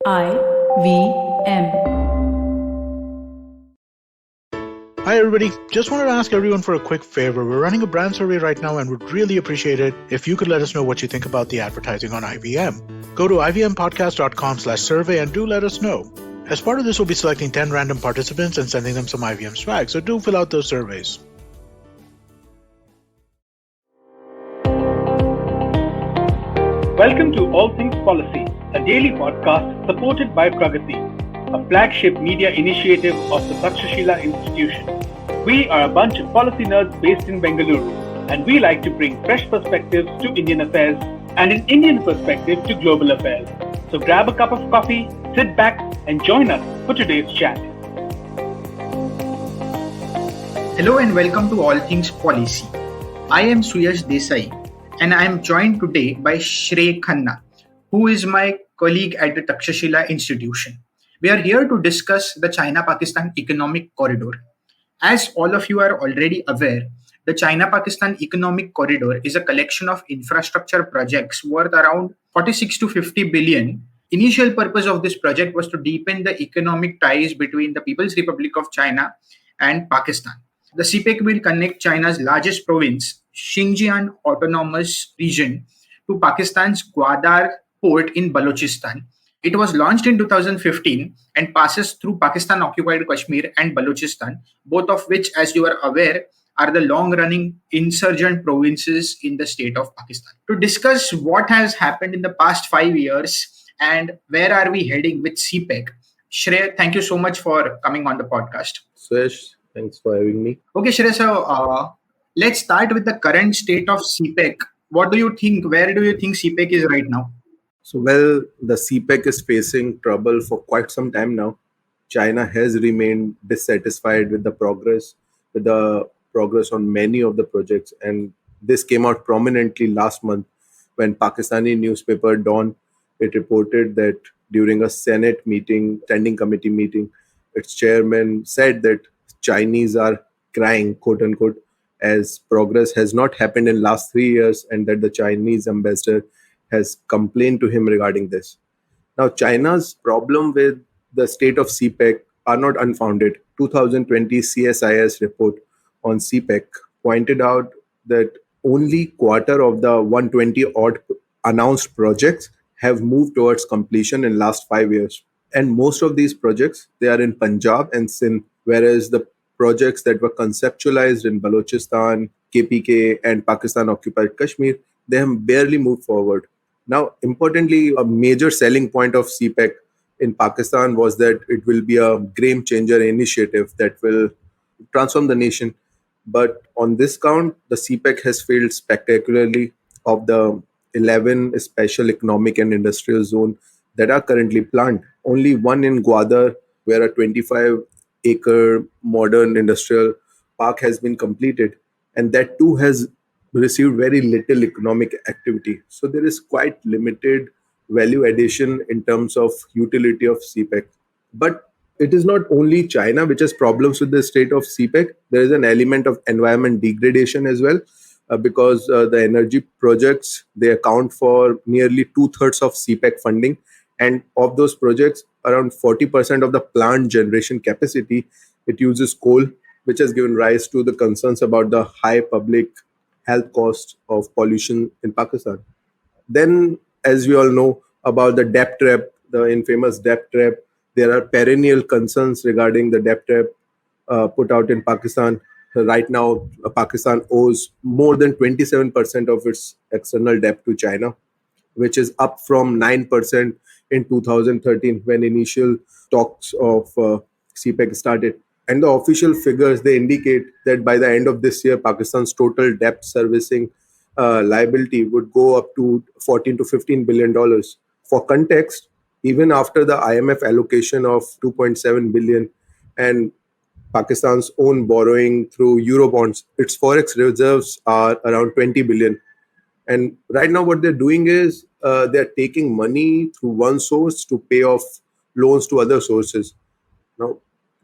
IVM. Hi everybody, just wanted to ask everyone for a quick favor. We're running a brand survey right now and would really appreciate it if you could let us know what you think about the advertising on IVM. Go to ivmpodcast.com/survey and do let us know. As part of this, we'll be selecting 10 random participants and sending them some IVM swag, so do fill out those surveys. Welcome to All Things Policy, a daily podcast supported by Pragati, a flagship media initiative of the Takshashila Institution. We are a bunch of policy nerds based in Bengaluru, and we like to bring fresh perspectives to Indian affairs and an Indian perspective to global affairs. So grab a cup of coffee, sit back, and join us for today's chat. Hello and welcome to All Things Policy. I am Suyash Desai, and I am joined today by Shrey Khanna, who is my colleague at the Takshashila Institution. We are here to discuss the China-Pakistan Economic Corridor. As all of you are already aware, the China-Pakistan Economic Corridor is a collection of infrastructure projects worth around 46 to 50 billion. Initial purpose of this project was to deepen the economic ties between the People's Republic of China and Pakistan. The Cpec will connect China's largest province, Xinjiang Autonomous Region, to Pakistan's Gwadar port in Balochistan. It was launched in 2015 and passes through Pakistan-occupied Kashmir and Balochistan, both of which, as you are aware, are the long-running insurgent provinces in the state of Pakistan. To discuss what has happened in the past 5 years and where are we heading with Cpec, Shrey, thank you so much for coming on the podcast. Suyash, thanks for having me. Okay, Shrey, so let's start with the current state of Cpec. What do you think? Where do you think Cpec is right now? So, the Cpec is facing trouble for quite some time now. China has remained dissatisfied with the progress on many of the projects. And this came out prominently last month when Pakistani newspaper Dawn, it reported that during a Senate meeting, standing committee meeting, its chairman said that Chinese are crying, quote unquote, as progress has not happened in last 3 years and that the Chinese ambassador has complained to him regarding this. Now, China's problem with the state of Cpec are not unfounded. 2020 CSIS report on Cpec pointed out that only quarter of the 120 odd announced projects have moved towards completion in last 5 years. And most of these projects, they are in Punjab and Sindh, whereas the projects that were conceptualized in Balochistan, Cpec, and Pakistan-occupied Kashmir, they have barely moved forward. Now, importantly, a major selling point of Cpec in Pakistan was that it will be a game changer initiative that will transform the nation. But on this count, the Cpec has failed spectacularly. Of the 11 special economic and industrial zones that are currently planned, only one in Gwadar, where a 25-acre modern industrial park has been completed. And that too has received very little economic activity. So there is quite limited value addition in terms of utility of Cpec. But it is not only China which has problems with the state of Cpec. There is an element of environment degradation as well, because the energy projects, they account for nearly 2/3 of Cpec funding. And of those projects, around 40% of the plant generation capacity, it uses coal, which has given rise to the concerns about the high public health costs of pollution in Pakistan. Then, as we all know about the debt trap, the infamous debt trap, there are perennial concerns regarding the debt trap put out in Pakistan. Right now, Pakistan owes more than 27% of its external debt to China, which is up from 9% in 2013 when initial talks of Cpec started. And the official figures, they indicate that by the end of this year, Pakistan's total debt servicing liability would go up to $14 to $15 billion. For context, even after the IMF allocation of 2.7 billion and Pakistan's own borrowing through Eurobonds, its forex reserves are around 20 billion. And right now what they're doing is they're taking money through one source to pay off loans to other sources. Now,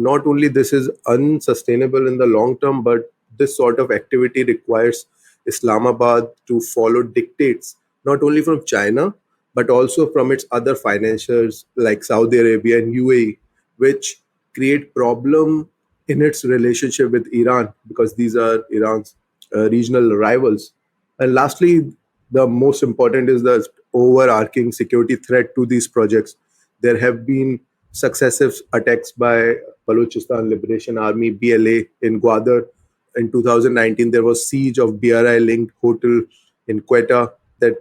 not only this is unsustainable in the long term, but this sort of activity requires Islamabad to follow dictates, not only from China, but also from its other financiers like Saudi Arabia and UAE, which create problem in its relationship with Iran because these are Iran's regional rivals. And lastly, the most important is the overarching security threat to these projects. There have been successive attacks by Balochistan Liberation Army (BLA) in Gwadar. In 2019, there was siege of BRI-linked hotel in Quetta that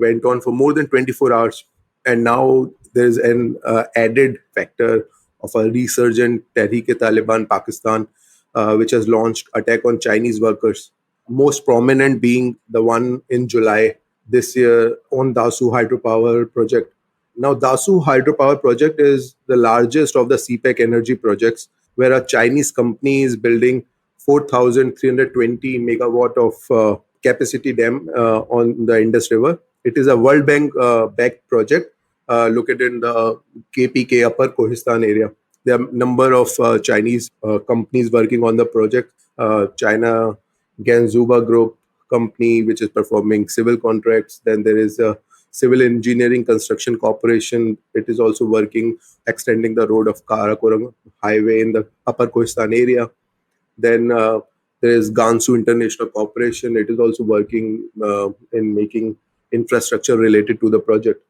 went on for more than 24 hours. And now there is an added factor of a resurgent Tehrik-e-Taliban Pakistan, which has launched attack on Chinese workers. Most prominent being the one in July this year on Dasu Hydropower project. Now, Dasu Hydropower project is the largest of the Cpec energy projects, where a Chinese company is building 4,320 megawatt of capacity dam on the Indus River. It is a World Bank backed project located in the Kpec Upper Kohistan area. There are a number of Chinese companies working on the project. China Ganzuba Group company, which is performing civil contracts. Then there is a Civil Engineering Construction Corporation. It is also working, extending the road of Karakoram Highway in the Upper Kohistan area. Then there is Gansu International Corporation. It is also working in making infrastructure related to the project.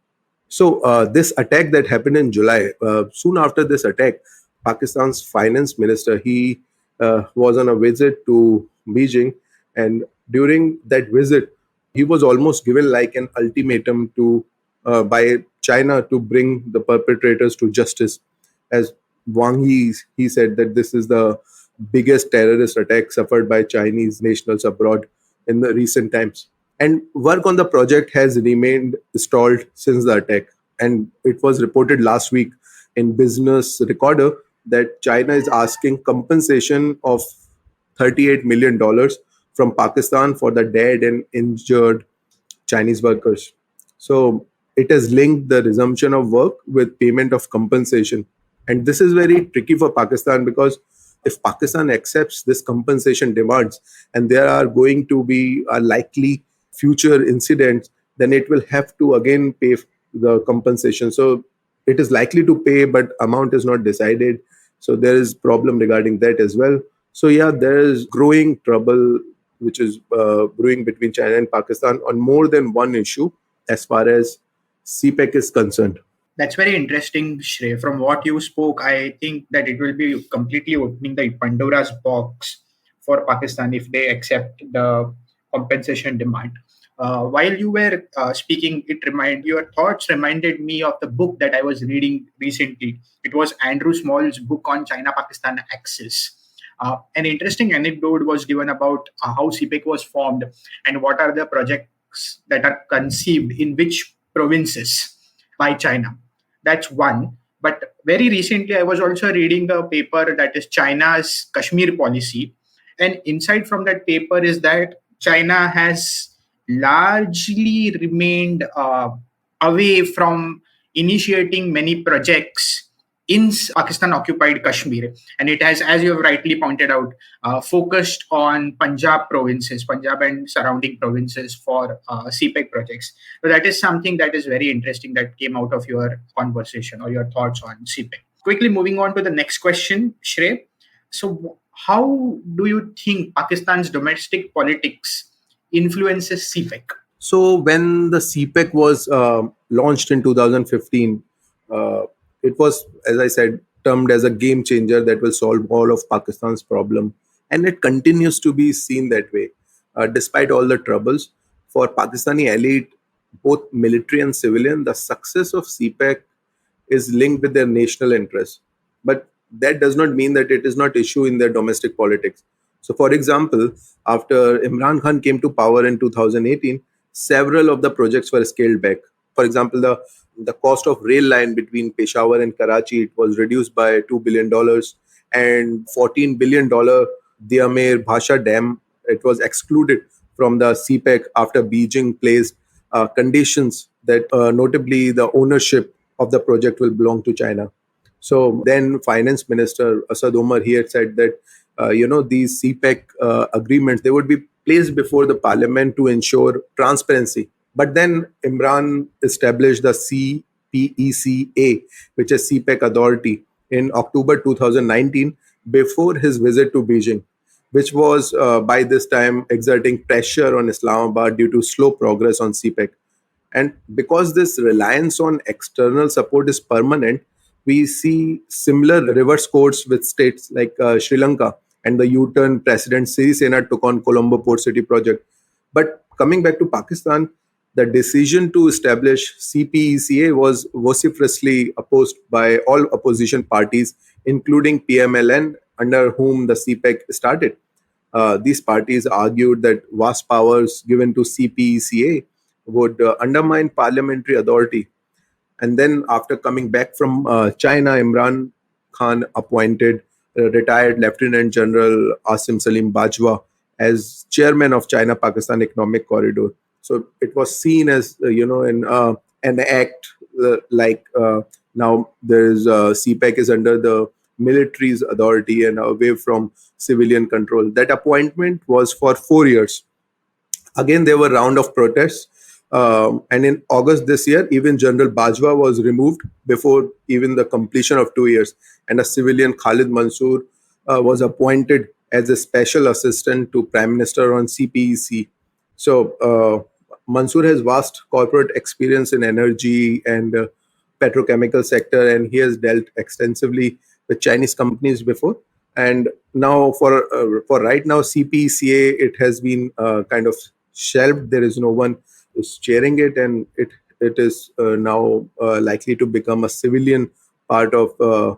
So this attack that happened in July, soon after this attack, Pakistan's finance minister, he was on a visit to Beijing, and during that visit, he was almost given like an ultimatum to by China to bring the perpetrators to justice. As Wang Yi, he said that this is the biggest terrorist attack suffered by Chinese nationals abroad in the recent times. And work on the project has remained stalled since the attack. And it was reported last week in Business Recorder that China is asking compensation of $38 million from Pakistan for the dead and injured Chinese workers. So it has linked the resumption of work with payment of compensation. And this is very tricky for Pakistan because if Pakistan accepts this compensation demands and there are going to be a likely future incidents, then it will have to again pay the compensation. So it is likely to pay, but amount is not decided. So there is problem regarding that as well. So yeah, there is growing trouble which is brewing between China and Pakistan on more than one issue as far as Cpec is concerned. That's very interesting, Shrey. From what you spoke, I think that it will be completely opening the Pandora's box for Pakistan if they accept the compensation demand. While you were speaking, your thoughts reminded me of the book that I was reading recently. It was Andrew Small's book on China-Pakistan Axis. An interesting anecdote was given about how Cpec was formed and what are the projects that are conceived in which provinces by China. That's one. But very recently, I was also reading a paper that is China's Kashmir policy. And insight from that paper is that China has largely remained away from initiating many projects in Pakistan-occupied Kashmir. And it has, as you have rightly pointed out, focused on Punjab and surrounding provinces for Cpec projects. So that is something that is very interesting that came out of your conversation or your thoughts on Cpec. Quickly moving on to the next question, Shrey. So how do you think Pakistan's domestic politics influences Cpec? So when the Cpec was launched in 2015, it was, as I said, termed as a game changer that will solve all of Pakistan's problem. And it continues to be seen that way. Despite all the troubles, for Pakistani elite, both military and civilian, the success of Cpec is linked with their national interests. But that does not mean that it is not issue in their domestic politics. So, for example, after Imran Khan came to power in 2018, several of the projects were scaled back. For example, the cost of rail line between Peshawar and Karachi, it was reduced by $2 billion, and $14 billion Diamir Bhasha Dam, it was excluded from the Cpec after Beijing placed conditions that notably the ownership of the project will belong to China. So then Finance Minister Asad Omar, he had said that these Cpec agreements, they would be placed before the parliament to ensure transparency. But then Imran established the CPECA, which is Cpec Authority, in October 2019 before his visit to Beijing, which was by this time exerting pressure on Islamabad due to slow progress on Cpec. And because this reliance on external support is permanent, we see similar reverse course with states like Sri Lanka, and the U-turn President Sirisena took on Colombo Port City project. But coming back to Pakistan, the decision to establish CPECA was vociferously opposed by all opposition parties, including PMLN, under whom the Cpec started. These parties argued that vast powers given to CPECA would undermine parliamentary authority. And then, after coming back from China, Imran Khan appointed retired Lieutenant General Asim Salim Bajwa as chairman of China-Pakistan Economic Corridor. So it was seen as, an act now there's Cpec is under the military's authority and away from civilian control. That appointment was for 4 years. Again, there were round of protests. And in August this year, even General Bajwa was removed before even the completion of 2 years. And a civilian, Khalid Mansoor, was appointed as a special assistant to Prime Minister on CPEC. So Mansoor has vast corporate experience in energy and petrochemical sector, and he has dealt extensively with Chinese companies before. And now for right now, CPECA, it has been kind of shelved. There is no one is chairing it, and it is now likely to become a civilian part of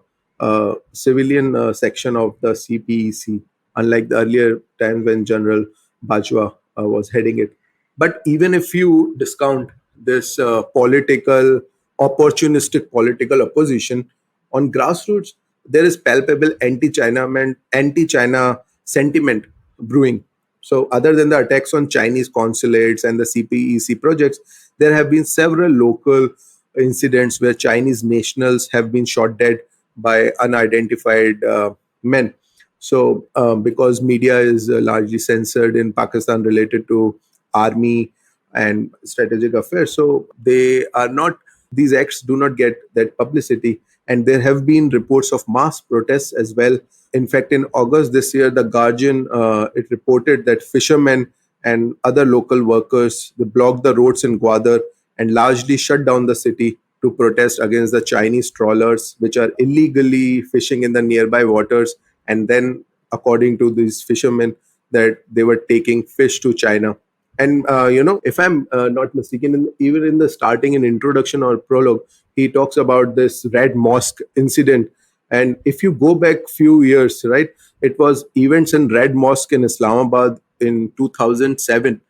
civilian section of the CPEC, unlike the earlier times when General Bajwa was heading it. But even if you discount this opportunistic political opposition, on grassroots, there is palpable anti-China sentiment brewing. So other than the attacks on Chinese consulates and the CPEC projects, there have been several local incidents where Chinese nationals have been shot dead by unidentified men. So because media is largely censored in Pakistan related to army and strategic affairs, so these acts do not get that publicity. And there have been reports of mass protests as well. In fact, in August this year, the Guardian, it reported that fishermen and other local workers, they blocked the roads in Gwadar and largely shut down the city to protest against the Chinese trawlers, which are illegally fishing in the nearby waters. And then, according to these fishermen, that they were taking fish to China. And, if I'm not mistaken, even in the starting and introduction or prologue, he talks about this Red Mosque incident. And if you go back few years, right, it was events in Red Mosque in Islamabad in 2007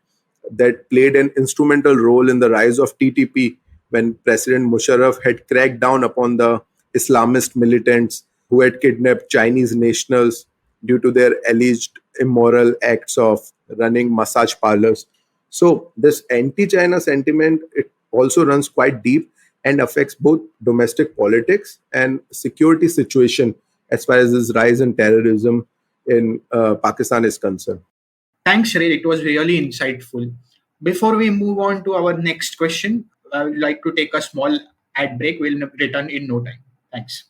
that played an instrumental role in the rise of TTP when President Musharraf had cracked down upon the Islamist militants who had kidnapped Chinese nationals due to their alleged immoral acts of running massage parlors. So this anti-China sentiment, it also runs quite deep and affects both domestic politics and security situation as far as this rise in terrorism in Pakistan is concerned. Thanks, Shrey. It was really insightful. Before we move on to our next question, I would like to take a small ad break. We'll return in no time. Thanks.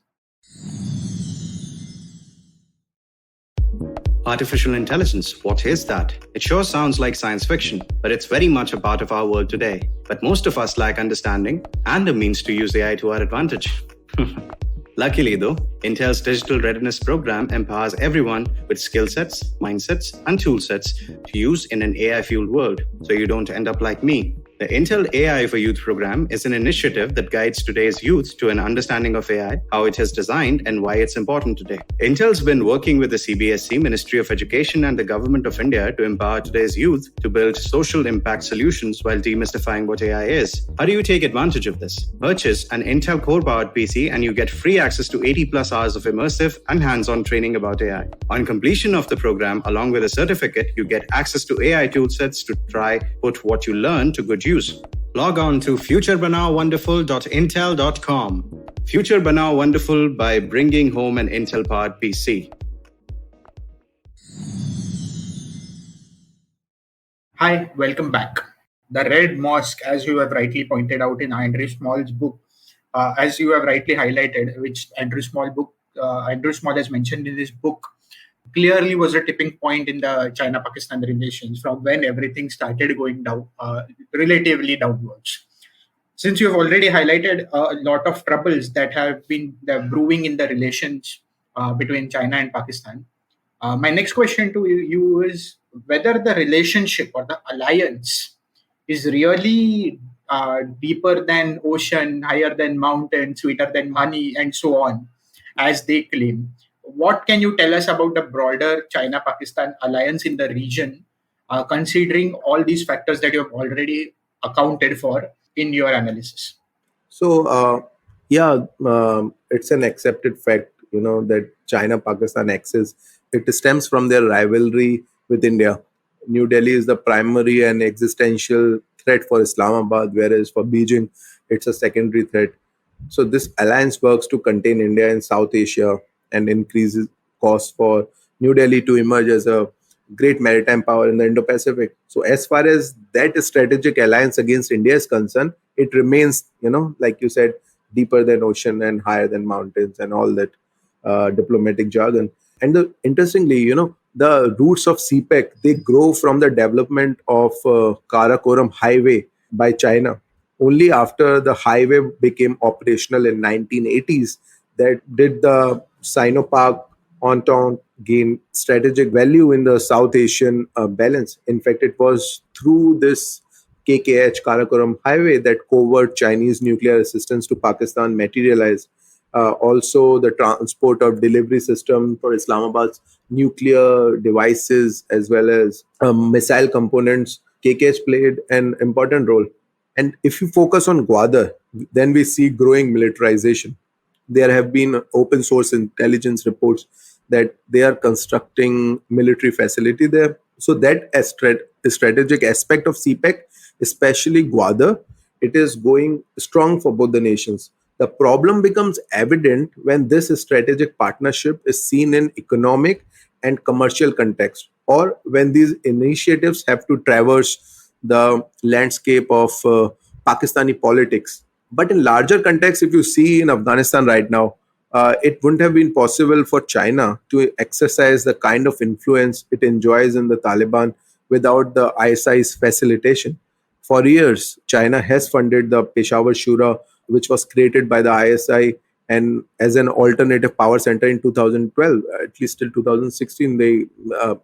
Artificial intelligence, what is that? It sure sounds like science fiction, but it's very much a part of our world today. But most of us lack understanding and a means to use AI to our advantage. Luckily though, Intel's Digital Readiness Program empowers everyone with skill sets, mindsets, and tool sets to use in an AI-fueled world, so you don't end up like me. The Intel AI for Youth program is an initiative that guides today's youth to an understanding of AI, how it is designed, and why it's important today. Intel's been working with the CBSE, Ministry of Education, and the Government of India to empower today's youth to build social impact solutions while demystifying what AI is. How do you take advantage of this? Purchase an Intel Core-powered PC and you get free access to 80+ hours of immersive and hands-on training about AI. On completion of the program, along with a certificate, you get access to AI toolsets to try put what you learn to good use. Log on to futurebanaowonderful.intel.com. Future Banao Wonderful by bringing home an Intel-powered PC. Hi, welcome back. the Red Mosque, as you have rightly pointed out in Andrew Small's book, as you have rightly highlighted, which Andrew Small has mentioned in his book, clearly was a tipping point in the China-Pakistan relations from when everything started going down, relatively downwards. Since you have already highlighted a lot of troubles that have been brewing in the relations between China and Pakistan, my next question to you is whether the relationship or the alliance is really deeper than ocean, higher than mountain, sweeter than honey, and so on, as they claim. What can you tell us about the broader China-Pakistan alliance in the region, considering all these factors that you have already accounted for in your analysis? So, yeah, it's an accepted fact, that China-Pakistan axis, it stems from their rivalry with India. New Delhi is the primary and existential threat for Islamabad, whereas for Beijing, it's a secondary threat. So this alliance works to contain India in South Asia and increases costs for New Delhi to emerge as a great maritime power in the Indo-Pacific. So as far as that strategic alliance against India is concerned, it remains, like you said, deeper than ocean and higher than mountains and all that diplomatic jargon. And interestingly, the roots of Cpec, they grow from the development of Karakoram Highway by China. Only after the highway became operational in 1980s that did the Sino-Pak Entente gain strategic value in the South Asian balance. In fact, it was through this KKH Karakoram Highway that covert Chinese nuclear assistance to Pakistan materialized. Also, the transport of delivery system for Islamabad's nuclear devices as well as missile components, KKH played an important role. And if you focus on Gwadar, then we see growing militarization. There have been open source intelligence reports that they are constructing military facility there. So that strategic aspect of Cpec, especially Gwadar, it is going strong for both the nations. The problem becomes evident when this strategic partnership is seen in economic and commercial context, or when these initiatives have to traverse the landscape of Pakistani politics. But in larger context, if you see in Afghanistan right now, it wouldn't have been possible for China to exercise the kind of influence it enjoys in the Taliban without the ISI's facilitation. For years, China has funded the Peshawar Shura, which was created by the ISI and as an alternative power center in 2012, at least till 2016,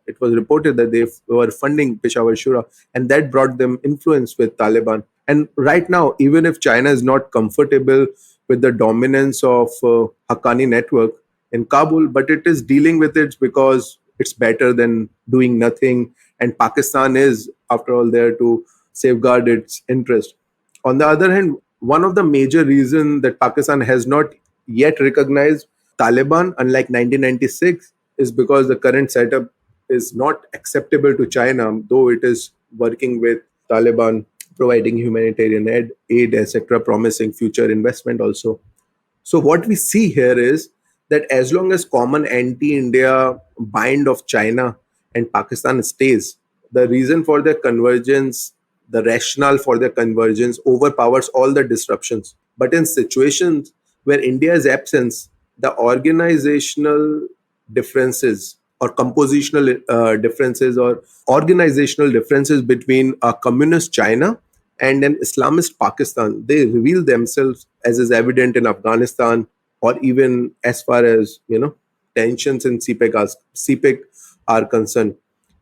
it was reported that they were funding Peshawar Shura, and that brought them influence with Taliban. And right now, even if China is not comfortable with the dominance of Haqqani network in Kabul, but it is dealing with it because it's better than doing nothing, and Pakistan is, after all, there to safeguard its interest. On the other hand, one of the major reasons that Pakistan has not yet recognized Taliban, unlike 1996, is because the current setup is not acceptable to China, though it is working with Taliban, providing humanitarian aid, etc., promising future investment also. So what we see here is that as long as common anti-India bind of China and Pakistan stays, the reason for their convergence, the rationale for their convergence overpowers all the disruptions. But in situations where India is absent, the organizational differences or compositional differences or organizational differences between a communist China and an Islamist Pakistan, they reveal themselves, as is evident in Afghanistan, or even as far as tensions in Cpec are concerned.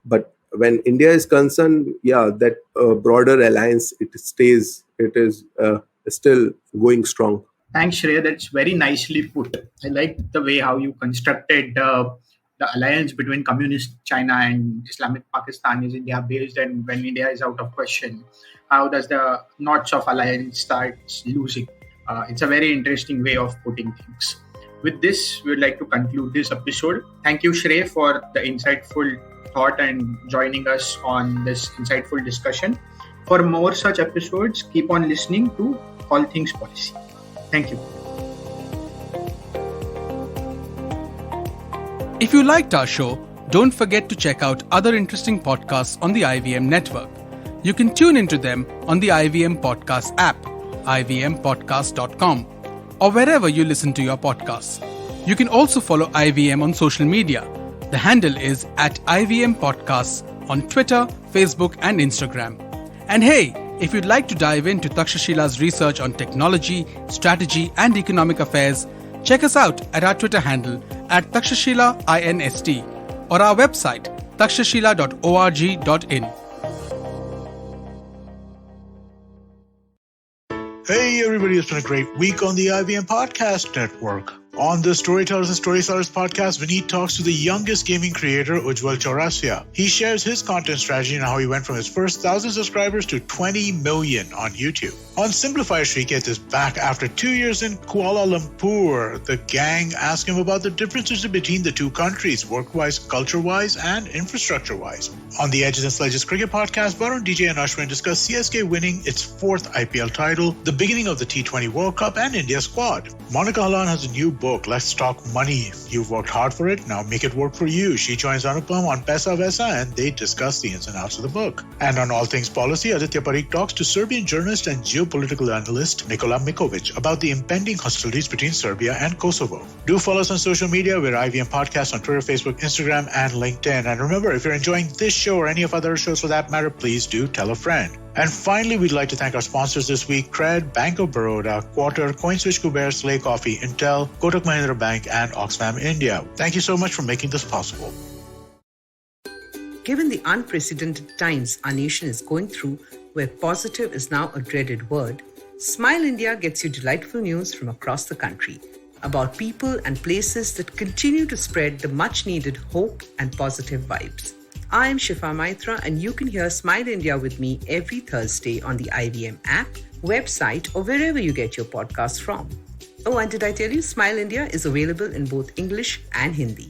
But when India is concerned, that broader alliance, it is still going strong. Thanks, Shrey. That's very nicely put. I like the way how you constructed the alliance between communist China and Islamic Pakistan is India based, and when India is out of question, how does the knots of alliance start losing? It's a very interesting way of putting things. With this, we would like to conclude this episode. Thank you, Shrey, for the insightful thought and joining us on this insightful discussion. For more such episodes, keep on listening to All Things Policy. Thank you. If you liked our show, don't forget to check out other interesting podcasts on the IVM network. You can tune into them on the IVM Podcast app, ivmpodcast.com, or wherever you listen to your podcasts. You can also follow IVM on social media. The handle is @IVM Podcasts on Twitter, Facebook, and Instagram. And hey, if you'd like to dive into Takshashila's research on technology, strategy, and economic affairs, check us out at our Twitter handle @TakshashilaINST or our website takshashila.org.in. Hey everybody, it's been a great week on the IBM Podcast Network. On the Storytellers and Storysellers podcast, Vineet talks to the youngest gaming creator, Ujjwal Chaurasia. He shares his content strategy and how he went from his first 1,000 subscribers to 20 million on YouTube. On Simplify, Shreyket is back after 2 years in Kuala Lumpur. The gang ask him about the differences between the two countries, work-wise, culture-wise, and infrastructure-wise. On the Edges and Sledges Cricket podcast, Varun, DJ, and Ashwin discuss CSK winning its 4th IPL title, the beginning of the T20 World Cup, and India's squad. Monica Halan has a new book, Let's Talk Money. You've worked hard for it, now make it work for you. She joins Anupam on Pesa Vesa and they discuss the ins and outs of the book. And on All Things Policy, Aditya Parikh talks to Serbian journalist and geopolitical analyst Nikola Mikovic about the impending hostilities between Serbia and Kosovo. Do follow us on social media. We're IVM Podcast on Twitter, Facebook, Instagram, and LinkedIn. And remember, if you're enjoying this show or any of other shows for that matter, please do tell a friend. And finally, we'd like to thank our sponsors this week, Cred, Bank of Baroda, Quarter, CoinSwitch, Kuber, Slay Coffee, Intel, Kotak Mahindra Bank, and Oxfam India. Thank you so much for making this possible. Given the unprecedented times our nation is going through, where positive is now a dreaded word, Smile India gets you delightful news from across the country about people and places that continue to spread the much-needed hope and positive vibes. I am Shifa Maitra, and you can hear Smile India with me every Thursday on the IVM app, website, or wherever you get your podcasts from. Oh, and did I tell you Smile India is available in both English and Hindi.